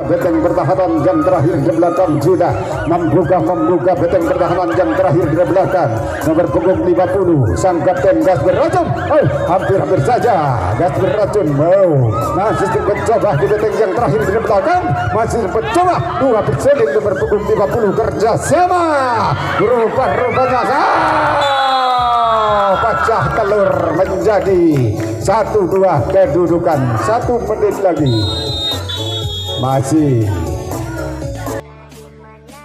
beteng pertahanan yang terakhir di belakang sudah membuka beteng pertahanan yang terakhir di belakang. Nomor punggung 50 sang kapten gas beracun. Oh, hampir saja gas beracun. Oh, masih mencoba di beteng yang terakhir di belakang, masih mencoba dua personil nomor punggung 50 kerjasama. Rupanya pecah telur menjadi 1-2 kedudukan. 1 menit lagi masih.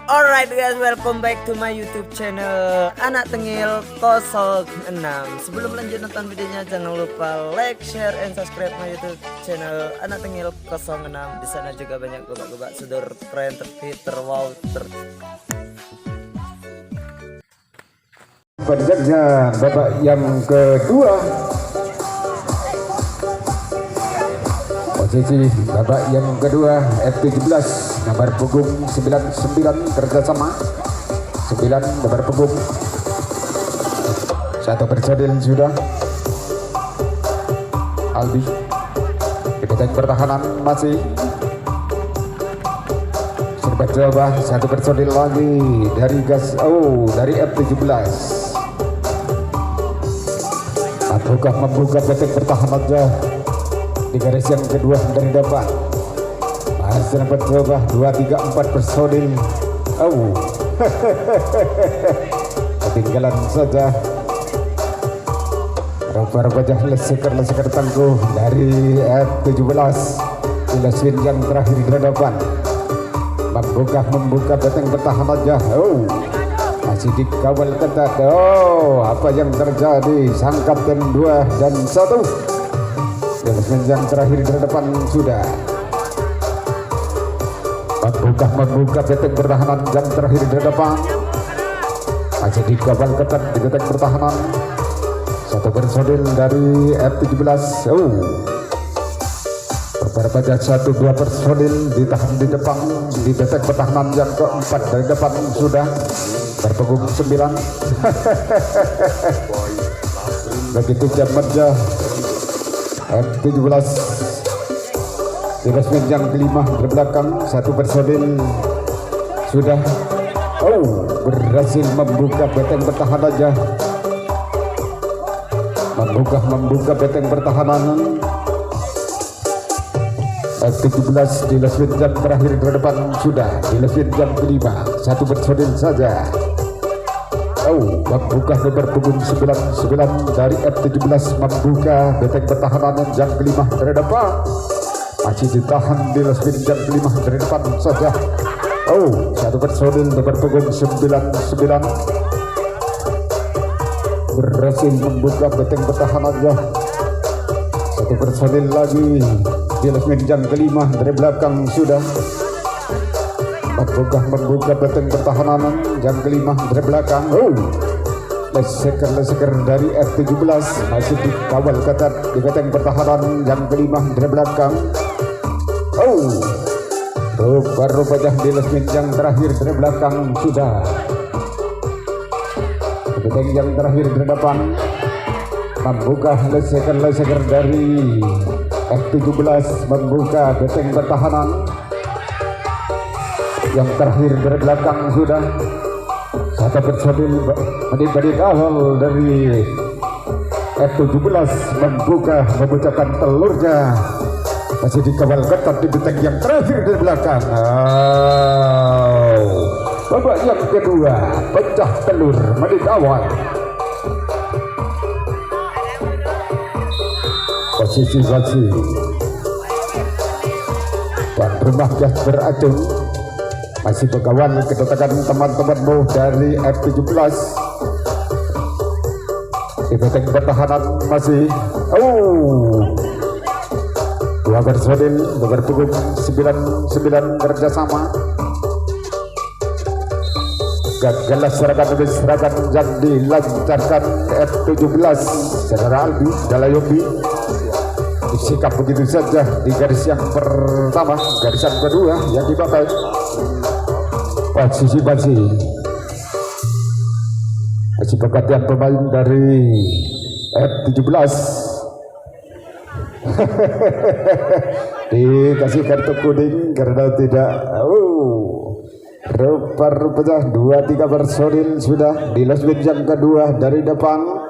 Alright guys, welcome back to my YouTube channel Anak Tengil 06. Sebelum lanjut nonton videonya, jangan lupa like, share, and subscribe my YouTube channel Anak Tengil 06. Di sana juga banyak gobak-gobak sudor keren, terhit, terwow, Berjaga babak yang kedua. Posisi babak yang kedua F17 nomor punggung 99 kerjasama 9 nomor punggung 1 personil sudah. Albi di beteng pertahanan masih serba coba 1 personil lagi dari gas dari F17. Membuka beteng pertahanan aja di garis yang kedua dari depan. Masih dapat coba 2, 3, 4 personil. Ketinggalan saja. Rupa-rupanya leseker tangguh dari F17 di lesin yang terakhir di depan. Membuka beteng pertahanan aja. Masih dikawal ketat. Apa yang terjadi? Sang kapten 2 dan 1 yang terakhir di depan sudah. Membuka beteng pertahanan yang terakhir di depan. Masih dikawal ketat di beteng pertahanan. 1 personil dari F17. Beberapa 1-2 personil ditahan di depan di beteng pertahanan yang keempat dari depan sudah. Berpunggung 9. Begitu jam kerja F17 di basement yang kelima di belakang 1 personil sudah berhasil membuka beteng pertahanan aja. Membuka beteng pertahanan F17 di basement yang terakhir di depan sudah. Di basement yang kelima 1 personil saja. Membuka nomor punggung 99 dari F17 membuka beteng pertahanan yang kelima dari depan. Masih ditahan di basement yang kelima dari depan saja. 1 personil nomor punggung 99 berhasil membuka beteng pertahanannya. 1 personil lagi di basement yang kelima dari belakang sudah. Membuka beteng pertahanan yang kelima dari belakang. Leseker dari F17 masih dikawal ketat di beteng pertahanan yang kelima dari belakang. Rupa-rupanya di basement yang terakhir dari belakang sudah. Beteng yang terakhir dari depan. Membuka leseker dari F17 membuka beteng pertahanan yang terakhir dari belakang sudah. 1 personil menit awal dari F17 membukakan telurnya. Masih dikawal ketat di beteng yang terakhir dari belakang. Babak yang kedua pecah telur menit awal. Posisi dan rumah gas beracun. Masih berkawan kedatangan teman-temanmu dari F17 di beteng pertahanan masih 2 personil nomor punggung 99 kerjasama. Gagal serangan yang dilancarkan F17 Saudara Albi Dalayombi disikap begitu saja di garis yang pertama. Garis yang kedua yang dipakai posisi masih pergantian pemain dari F17 di dikasih kartu kuning karena tidak rupa-rupanya 2-3 personil sudah di last bench yang kedua dari depan.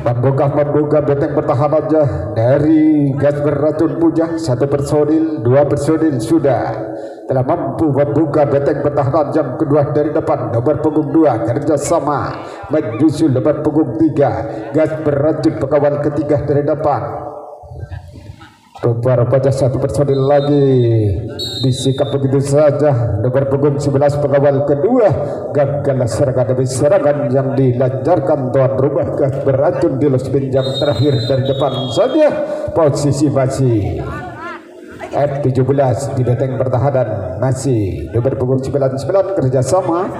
Membuka benteng pertahanan aja dari gas beracun Puja. 1 personil, 2 personil sudah telah mampu membuka benteng pertahanan yang kedua dari depan. Nomor punggung 2 kerjasama menyusul nomor punggung 3 gas beracun pengawal ketiga dari depan. Rupa-rupanya 1 personil lagi disikap begitu saja. Nomor punggung 11 pengawal kedua gagal serangan demi serangan yang dilancarkan tuan rumah gas beracun di los pinjam terakhir dari depan saja. Posisi masih F17 di benteng pertahanan masih nomor punggung 99 kerjasama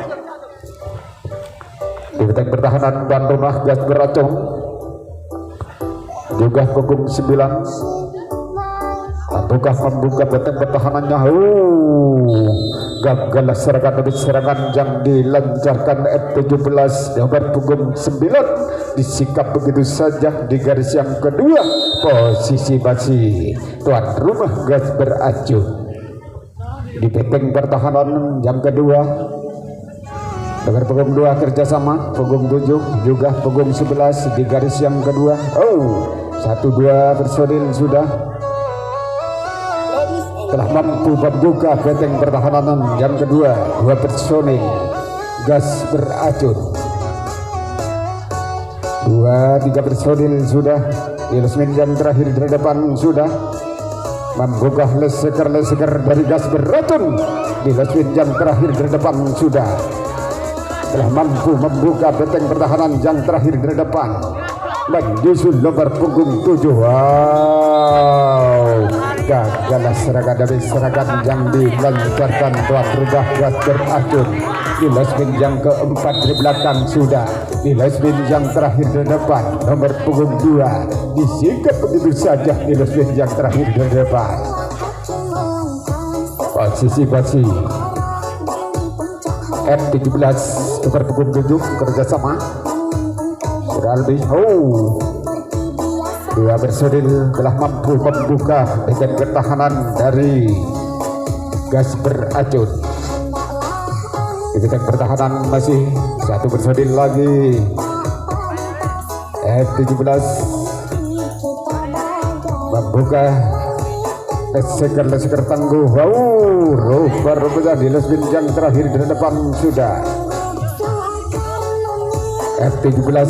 di benteng pertahanan tuan rumah gas beracun juga punggung 9 membuka benteng pertahanannya. Gagal serangan demi serangan yang dilancarkan F17 nomor punggung 9 disikap begitu saja di garis yang kedua. Posisi masih tuan rumah gas beracun di benteng pertahanan yang kedua. Nomor punggung 2 kerjasama punggung 7 juga punggung 11 di garis yang kedua. 1-2 personil sudah telah mampu membuka benteng pertahanan yang kedua. 2 personil gas beracun, 2-3 personil sudah di lesmen yang terakhir dari depan sudah membuka leseker dari gas beracun di lesmen yang terakhir dari depan sudah telah mampu membuka benteng pertahanan yang terakhir dari depan. Menyusul nomor punggung 7. Gagal serangan demi serangan yang dilancarkan tuan rumah gas beracun di lesmen yang keempat dari belakang sudah di lesmen yang terakhir dari depan. Nomor punggung 2 disingkat begitu saja di lesmen yang terakhir dari depan. Posisi F17 nomor punggung 7 kerjasama sudah lebih 2 personil telah mampu membuka benteng pertahanan dari gas beracun. Di benteng pertahanan masih 1 personil lagi. F17 membuka leseker tangguh. Rupa-rupanya di lesmen yang terakhir di depan sudah. F17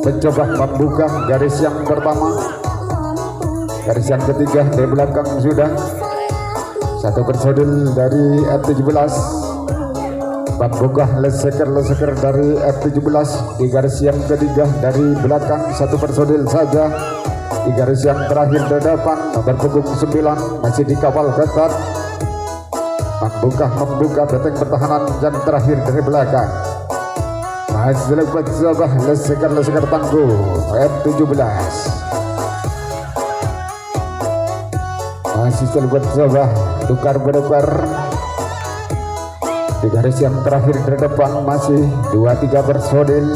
mencoba membuka garis yang pertama, garis yang ketiga dari belakang sudah. 1 personil dari F17 membuka leseker dari F17 di garis yang ketiga dari belakang. 1 personil saja di garis yang terakhir dari depan. Nomor punggung 9 masih dikawal ketat membuka benteng pertahanan yang terakhir dari belakang. Masih lepas coba leseker tangguh F17 masih lepas coba tukar-menukar di garis yang terakhir dari depan. Masih 2-3 personil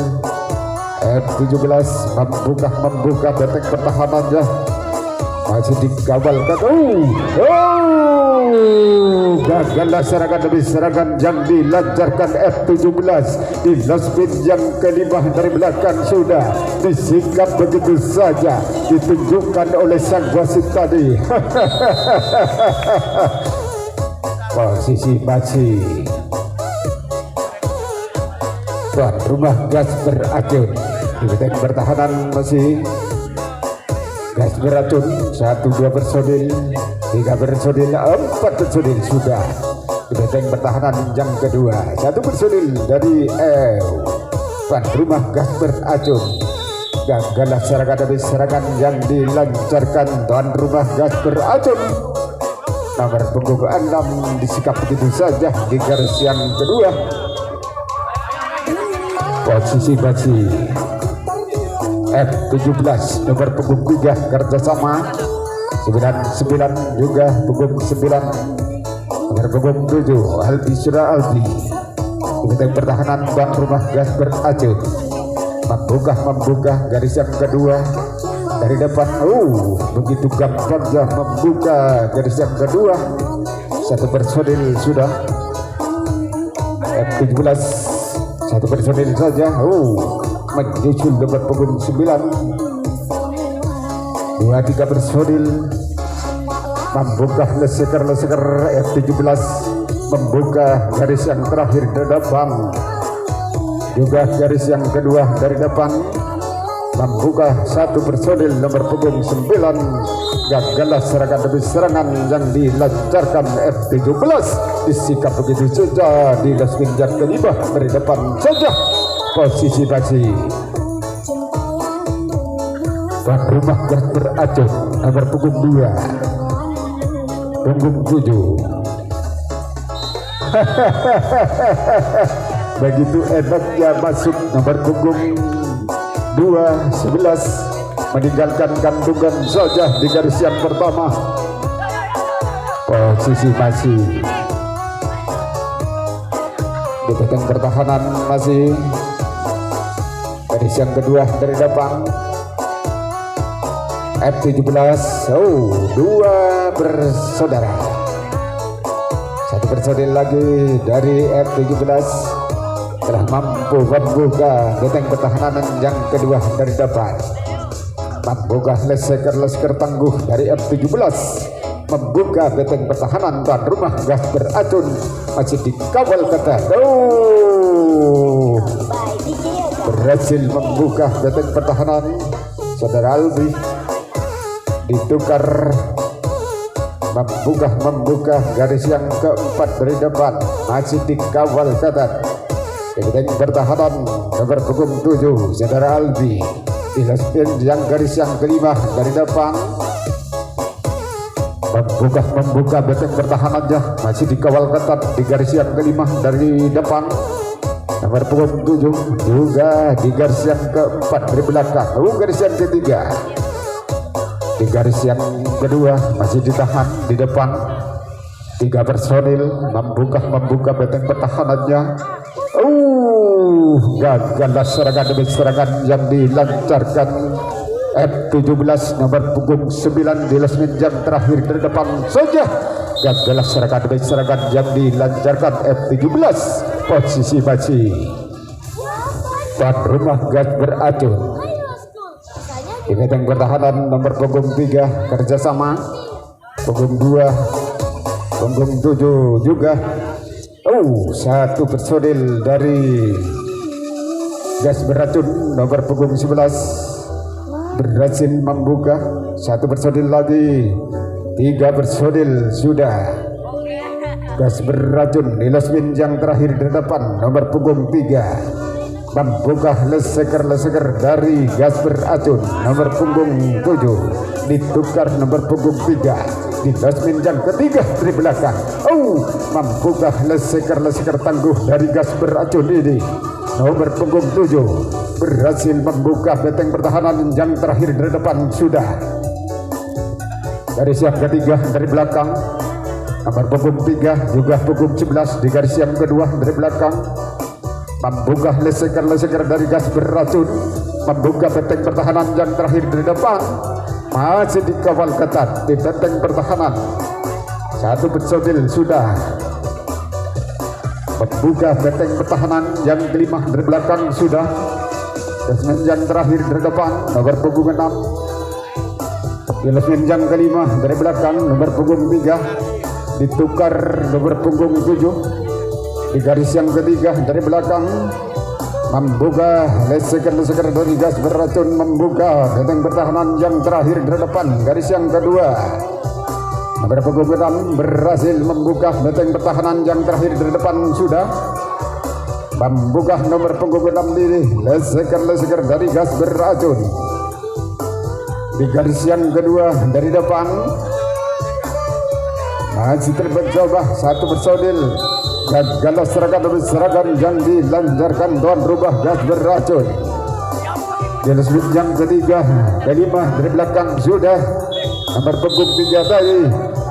F17 membuka benteng pertahanannya masih dikawal gagal serangan demi serangan yang dilancarkan F17 di lesmen yang kelima dari belakang sudah disikap begitu saja ditunjukkan oleh sang wasit tadi. Posisi masih tuan rumah gas beracun di benteng pertahanan masih gas beracun. 1-2 personil, 3 personil, 4 personil sudah di benteng pertahanan yang kedua. 1 personil dari tuan rumah gas beracun. Gagal serangan demi serangan yang dilancarkan tuan rumah gas beracun. Nomor punggung 6 disikap begitu saja di garis yang kedua. Posisi masih F17 nomor punggung 3 kerjasama 99 juga punggung 9 nomor punggung 7 Albi Albi di benteng pertahanan tuan rumah gas beracun membuka garis yang kedua dari depan. Begitu gampangnya membuka garis yang kedua. Satu personil sudah. F17 satu personil saja. Menyusul nomor punggung 9. 2-3 personil membuka leseker F17 membuka garis yang terakhir dari depan, juga garis yang kedua dari depan membuka satu personil nomor punggung 9. Gagallah serangan demi serangan yang dilancarkan F17, disikap begitu saja di gas kelima dari depan saja posisi masih. Tuan rumah gas beracun nomor punggung 2, punggung 7. Begitu enaknya masuk nomor punggung 2-11 meninggalkan kandungan saja di garis yang pertama. Posisi masih di benteng pertahanan masih garis yang kedua dari depan. F17 dua bersaudara. Satu personil lagi dari F17 telah mampu membuka benteng pertahanan yang kedua dari depan. Membuka leseker tangguh dari F17, membuka benteng pertahanan tuan rumah gas beracun masih dikawal ketat. Berhasil membuka benteng pertahanan saudara Albi. Ditukar membuka garis yang keempat dari depan masih dikawal ketat. Benteng pertahanan nomor punggung 7 saudara Albi dilaskan yang garis yang kelima dari depan. Membuka benteng pertahanannya masih dikawal ketat di garis yang kelima dari depan. Nomor punggung 7 juga di garis yang keempat dari belakang. Garis yang ketiga di garis yang kedua masih ditahan di depan. 3 personil membuka benteng pertahanannya. Gagallah serangan demi serangan yang dilancarkan F17 nomor punggung 9 di lasmin jam terakhir dari depan saja. Gagallah serangan demi serangan yang dilancarkan F17. Posisi masih tuan rumah gas beracun. Di benteng pertahanan nomor punggung 3 kerjasama, punggung 2, punggung 7 juga. Satu personil dari gas beracun nomor punggung 11 berhasil membuka. Satu personil lagi, 3 personil sudah. Gas beracun di lasmin yang terakhir di depan nomor punggung 3 membuka leseker dari gas beracun nomor punggung 7, ditukar nomor punggung 3 di lasmin yang ketiga dari belakang. Membuka leseker tangguh dari gas beracun ini nomor punggung 7 berhasil membuka benteng pertahanan yang terakhir dari depan sudah. Garis yang ketiga dari belakang nomor punggung 3 juga punggung 11 di garis yang kedua dari belakang. Membuka leseker dari gas beracun, membuka benteng pertahanan yang terakhir dari depan masih dikawal ketat di benteng pertahanan. Satu personil sudah membuka benteng pertahanan yang kelima dari belakang sudah. Lasmin yang terakhir dari depan nomor punggung 6. Di lasmin yang kelima dari belakang nomor punggung 3 ditukar nomor punggung 7 di garis yang ketiga dari belakang. Membuka leseker dari gas beracun, membuka benteng pertahanan yang terakhir dari depan garis yang kedua. Nomor punggung 6 berhasil membuka benteng pertahanan yang terakhir dari depan sudah. Membuka nomor punggung 6 ini leseker dari gas beracun di garis yang kedua dari depan. Masih terbencoba satu personil. Gagallah serangan yang dilancarkan tuan rumah gas beracun. Di lasmin yang ketiga, kelima dari belakang sudah. Nomor punggung 3 tadi.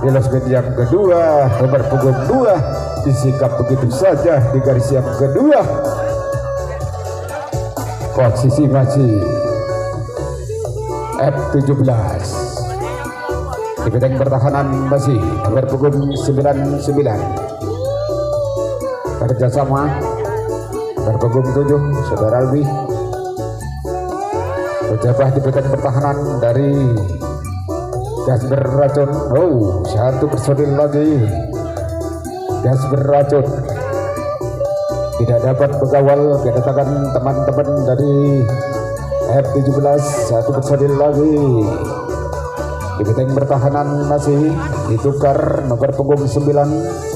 Di lasmin yang kedua, nomor punggung 2 disikap begitu saja di garis yang kedua. Posisi masih F17 di benteng pertahanan masih nomor punggung 99 kerjasama nomor punggung 7 Saudara Albi berjabah di benteng pertahanan dari gas beracun. Satu personil lagi gas beracun tidak dapat mengawal kedatangan teman-teman dari F17. Satu personil lagi di benteng pertahanan masih ditukar nomor punggung 9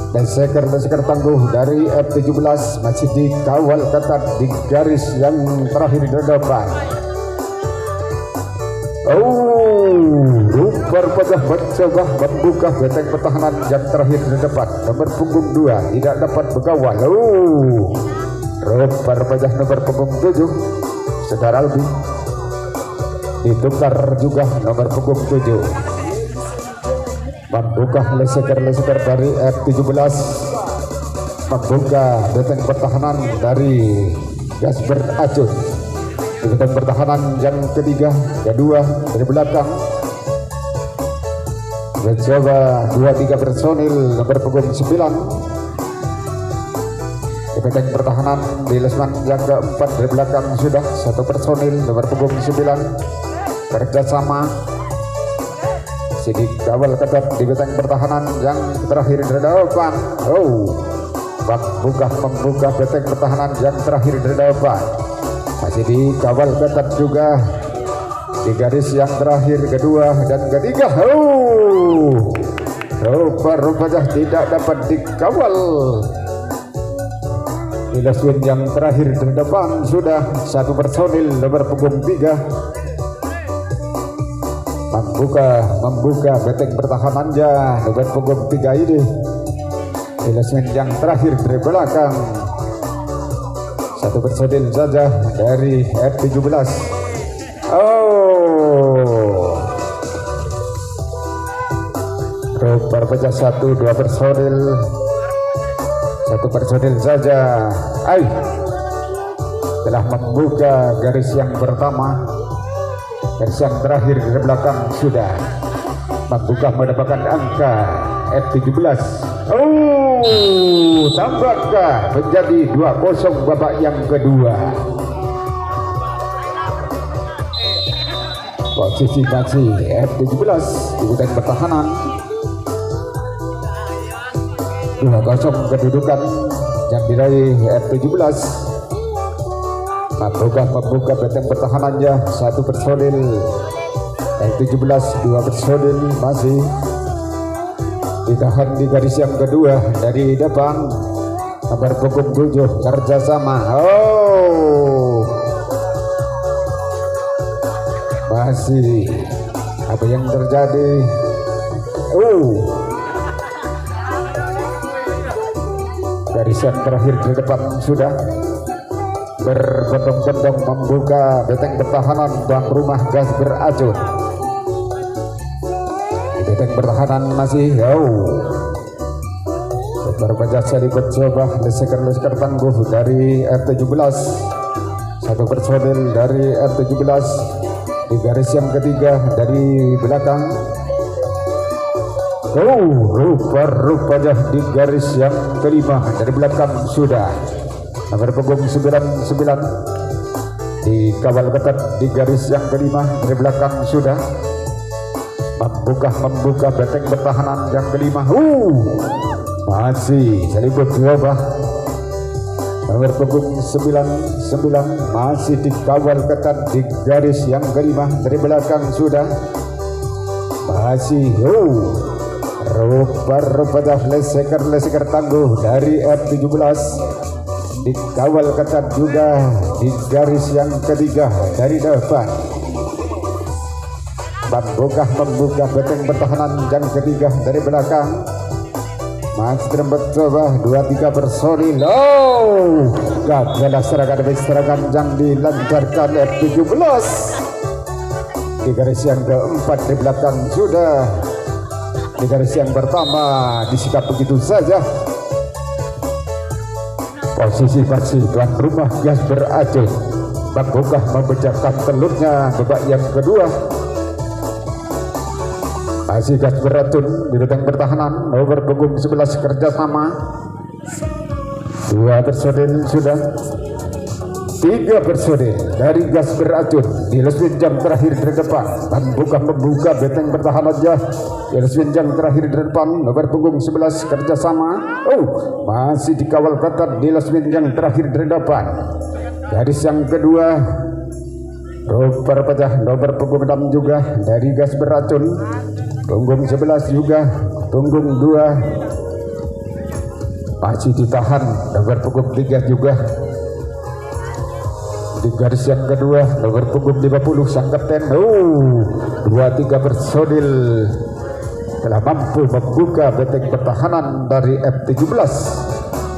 dan seker tangguh dari F17 masih dikawal ketat di garis yang terakhir di depan. Rumpar pajah mencoba membuka benteng pertahanan yang terakhir di depan. Nomor punggung 2 tidak dapat mengawal. Rumpar pajah nomor punggung 7 Saudara Albi ditukar juga nomor punggung 7 membuka leseker dari F17 membuka benteng pertahanan dari gas beracun. Di benteng pertahanan yang kedua dari belakang mencoba 2-3 personil nomor punggung 9 di benteng pertahanan di Lesman yang keempat dari belakang sudah satu personil nomor punggung 9 kerjasama sidik kawal ketat di benteng pertahanan yang terakhir di depan. Membuka benteng pertahanan yang terakhir di depan masih dikawal ketat juga di garis yang terakhir kedua dan ketiga. Rupanya tidak dapat dikawal di leswin yang terakhir di depan sudah satu personil nomor punggung 3 membuka benteng pertahanannya nomor punggung 3 ini di leswin yang terakhir dari belakang. Satu personil saja dari F17. Rumpar pecah 1-2 personil. Satu personil saja telah membuka garis yang pertama. Garis yang terakhir di belakang sudah membuka mendapatkan angka F17. Tambahkah menjadi 2-0 babak yang kedua. Posisi masih F17 di benteng pertahanan. 2-0 kedudukan yang diraih F17. Membuka benteng pertahanannya satu personil F17 2 personil masih ditahan di garis yang kedua dari depan nomor punggung 7 kerjasama. Masih apa yang terjadi? Garis yang terakhir di depan sudah berbondong-bondong membuka benteng pertahanan tuan rumah gas beracun. Benteng pertahanan masih beberapa jasa dicoba leseker tangguh dari F17. Satu personil dari F17 di garis yang ketiga dari belakang. Rupanya di garis yang kelima dari belakang sudah nomor punggung 99 dikawal ketat di garis yang kelima dari belakang sudah membuka benteng pertahanan yang kelima. Masih seliput coba nomor punggung 99 masih dikawal ketat di garis yang kelima dari belakang sudah masih rupanya leseker tangguh dari F17 dikawal ketat juga di garis yang ketiga dari depan. Membuka benteng pertahanan yang ketiga dari belakang. Masih mencoba 2-3 personil. Gagal serangan yang dilancarkan F17 di garis yang keempat di belakang sudah. Di garis yang pertama disikap begitu saja. Posisi masih tuan rumah gas beracun Bangkokah memecahkan telurnya babak yang kedua. Masih gas beracun di benteng pertahanan nomor punggung 11 kerjasama. 2 personil sudah, 3 personil dari gas beracun di leswinjang terakhir di depan. Membuka benteng pertahanan aja di leswinjang terakhir di depan nomor punggung 11 kerjasama. Masih dikawal ketat di leswinjang terakhir di depan. Garis yang kedua Roper pecah nomor punggung 6 juga dari gas beracun. Punggung 11 juga, punggung 2 masih ditahan nomor punggung 3 juga. Di garis yang kedua nomor punggung 50 sang kapten. 2-3 personil telah mampu membuka benteng pertahanan dari F17.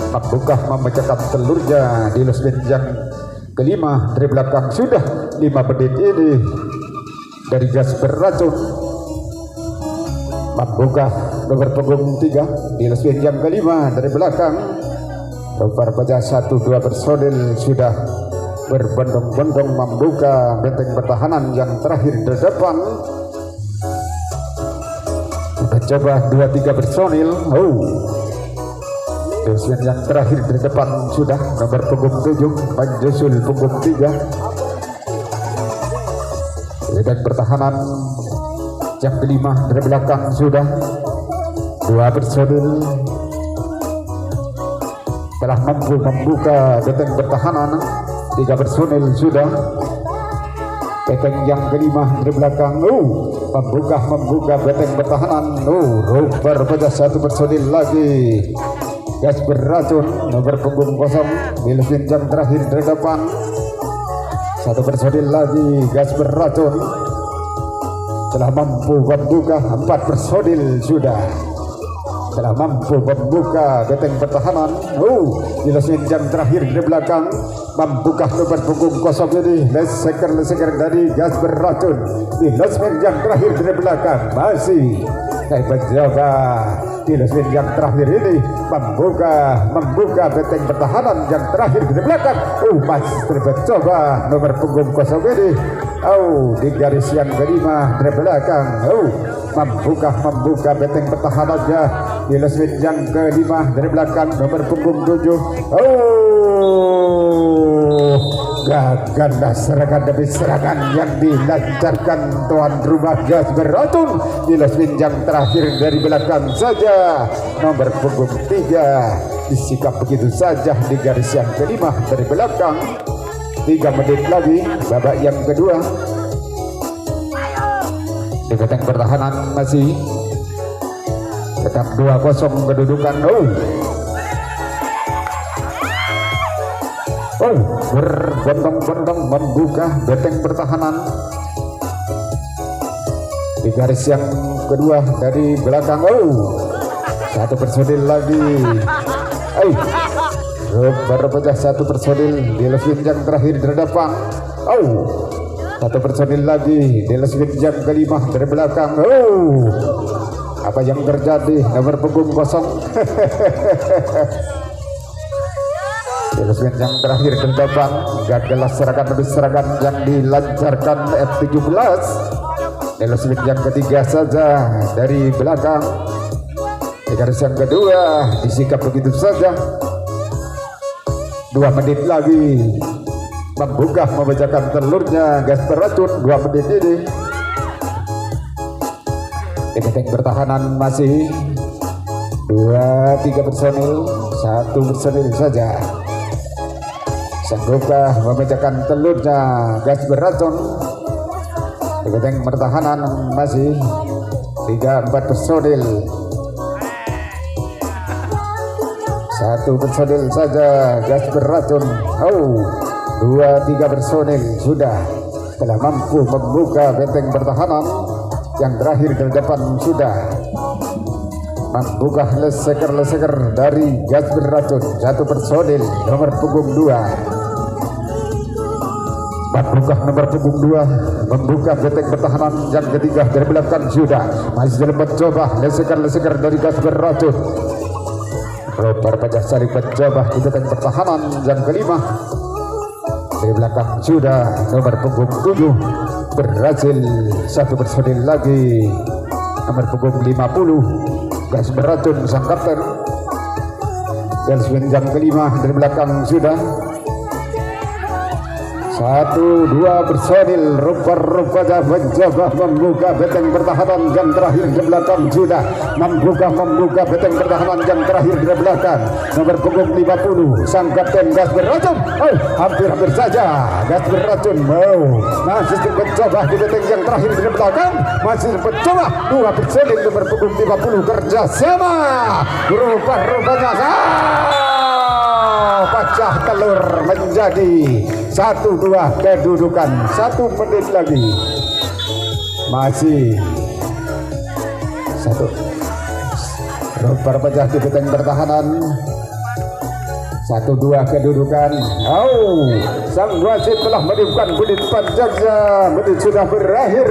Membuka memecahkan telurnya di leswinjang kelima dari belakang. Sudah 5 menit ini dari gas beracun. Membuka nomor punggung 3 di leswinjang kelima dari belakang. Nomor baca 1-2 personil sudah berbondong-bondong membuka benteng pertahanan yang terakhir di depan. Coba 2-3 personil. Leswin yang terakhir di depan sudah nomor punggung 7 menyusul punggung 3. Benteng pertahanan yang kelima dari belakang sudah 2 personil telah mampu membuka benteng pertahanan. 3 personil sudah. Benteng yang kelima dari belakang membuka benteng pertahanan. Roper pecah 1 personil lagi. Gas beracun nomor punggung 0 di leswinjang terakhir dari depan. 1 personil lagi gas beracun telah mampu membuka. 4 personil sudah telah mampu membuka benteng pertahanan. Di leswinjang terakhir di belakang. Membuka nomor punggung 0 ini leseker dari gas beracun di leswinjang terakhir di belakang. Masih saya mencoba di leswinjang terakhir ini membuka benteng pertahanan yang terakhir di belakang. Masih mencoba nomor punggung 0 ini. Di garis yang kelima dari belakang. Membuka benteng pertahanannya di leswinjang kelima dari belakang nomor punggung 7. Gagal serangan demi serangan yang dilancarkan tuan rumah gas beracun di leswinjang terakhir dari belakang saja. Nomor punggung 3 disikap begitu saja di garis yang kelima dari belakang. 3 menit lagi babak yang kedua. Di benteng pertahanan masih tetap 2-0 kedudukan. Berbondong-bondong membuka benteng pertahanan di garis yang kedua dari belakang. 1 personil lagi. Berpecah 1 personil di leswinjang terakhir di depan. 1 personil lagi di leswinjang kelima dari belakang. Apa yang terjadi nomor punggung 0? Leswin yang terakhir ke depan. Gagal serangan demi serangan yang dilancarkan F17. Leswin yang ketiga saja dari belakang. Di garis yang kedua disikap begitu saja. 2 menit lagi membuka memecahkan telurnya gas beracun. 2 menit ini di benteng pertahanan masih 2-3 personil. 1 personil saja sanggupkah memecahkan telurnya gas beracun. Di benteng pertahanan masih 3-4 personil. 1 personil saja gas beracun. 2-3 personil sudah telah mampu membuka benteng pertahanan yang terakhir ke depan. Sudah membuka leseker dari gas beracun. 1 personil nomor punggung 2 membuka nomor punggung 2 membuka benteng pertahanan yang ketiga dari belakang. Sudah masih dalam mencoba leseker dari gas beracun. Roper pecah saling mencoba di benteng pertahanan yang kelima. Dari belakang sudah nomor punggung 7 berhasil satu personil lagi, nomor punggung 50 gas beracun sang kapten. Dan semenjang kelima dari belakang sudah 1-2 personil rupa-rupanya mencoba membuka benteng pertahanan yang terakhir di belakang sudah membuka benteng pertahanan yang terakhir di belakang, nomor punggung 50 sang kapten gas beracun. Hampir saja gas beracun masih mencoba di benteng yang terakhir di belakang, masih mencoba 2 personil nomor punggung 50 kerjasama rupa-rupanya pecah telur menjadi 1-2 kedudukan. 1 menit lagi masih 1 rupa pecah di benteng pertahanan. 1-2 kedudukan. Sang wasit telah meniupkan bunyi panjangnya, menit sudah berakhir.